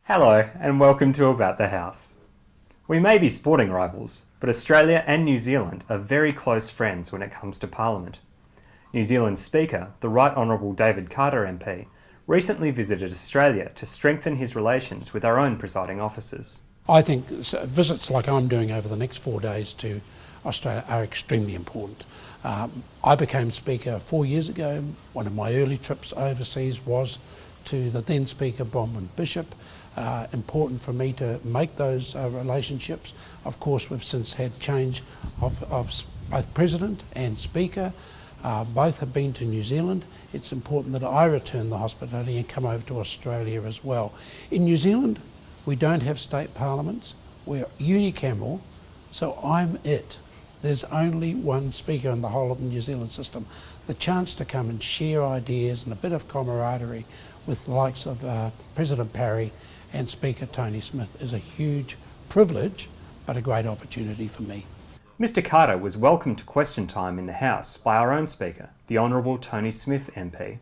Hello and welcome to About the House. We may be sporting rivals, but Australia and New Zealand are very close friends when it comes to Parliament. New Zealand's Speaker, the Right Honourable David Carter MP, recently visited Australia to strengthen his relations with our own presiding officers. I think visits like I'm doing over the next 4 days to Australia are extremely important. I became Speaker 4 years ago. One of my early trips overseas was to the then Speaker, Bronwyn Bishop. Important for me to make those relationships. Of course, we've since had change of both President and Speaker. Both have been to New Zealand. It's important that I return the hospitality and come over to Australia as well. In New Zealand, we don't have state parliaments. We're unicameral, so I'm it. There's only one Speaker in the whole of the New Zealand system. The chance to come and share ideas and a bit of camaraderie with the likes of President Parry and Speaker Tony Smith is a huge privilege, but a great opportunity for me. Mr Carter was welcomed to question time in the House by our own Speaker, the Honourable Tony Smith MP.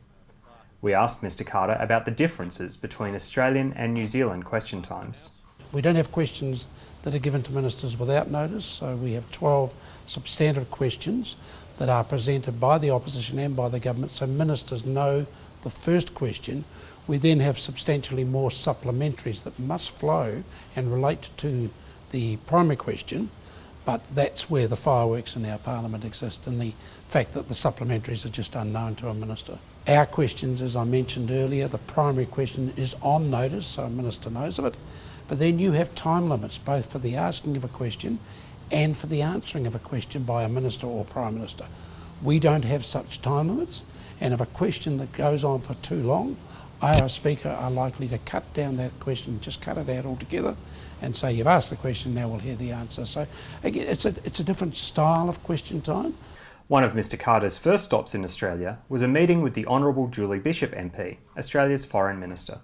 We asked Mr Carter about the differences between Australian and New Zealand question times. We don't have questions that are given to ministers without notice, so we have 12 substantive questions that are presented by the opposition and by the government, so ministers know the first question. We then have substantially more supplementaries that must flow and relate to the primary question, but that's where the fireworks in our parliament exist, and the fact that the supplementaries are just unknown to a minister. Our questions, as I mentioned earlier, the primary question is on notice, so a minister knows of it, but then you have time limits, both for the asking of a question and for the answering of a question by a minister or prime minister. We don't have such time limits, and if a question that goes on for too long, I, as Speaker, are likely to cut down that question, just cut it out altogether and say, you've asked the question, now we'll hear the answer. So again, it's a different style of question time. One of Mr Carter's first stops in Australia was a meeting with the Honourable Julie Bishop MP, Australia's Foreign Minister.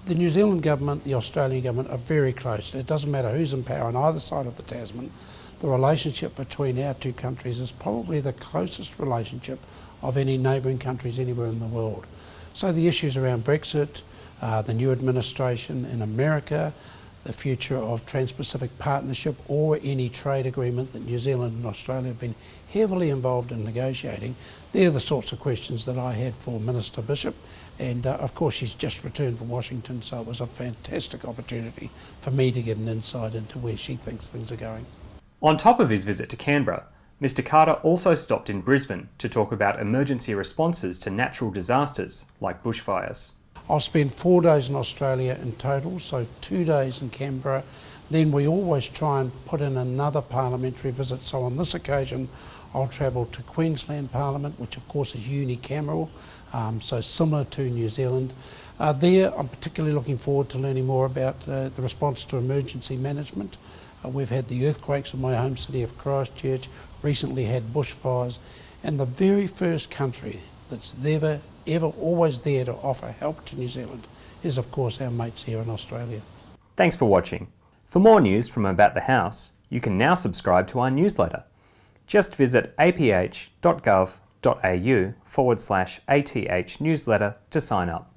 The New Zealand government, the Australian government are very close. It doesn't matter who's in power on either side of the Tasman. The relationship between our two countries is probably the closest relationship of any neighbouring countries anywhere in the world. So the issues around Brexit, the new administration in America, the future of Trans-Pacific Partnership or any trade agreement that New Zealand and Australia have been heavily involved in negotiating, they're the sorts of questions that I had for Minister Bishop, and of course she's just returned from Washington, so it was a fantastic opportunity for me to get an insight into where she thinks things are going. On top of his visit to Canberra, Mr Carter also stopped in Brisbane to talk about emergency responses to natural disasters like bushfires. I'll spend 4 days in Australia in total, so 2 days in Canberra. Then we always try and put in another parliamentary visit. So on this occasion, I'll travel to Queensland Parliament, which of course is unicameral, so similar to New Zealand. There, I'm particularly looking forward to learning more about the response to emergency management. We've had the earthquakes in my home city of Christchurch, recently had bushfires, and the very first country that's ever always there to offer help to New Zealand is of course our mates here in Australia. Thanks for watching. For more news from About the House, you can now subscribe to our newsletter. Just visit aph.gov.au/ATH newsletter to sign up.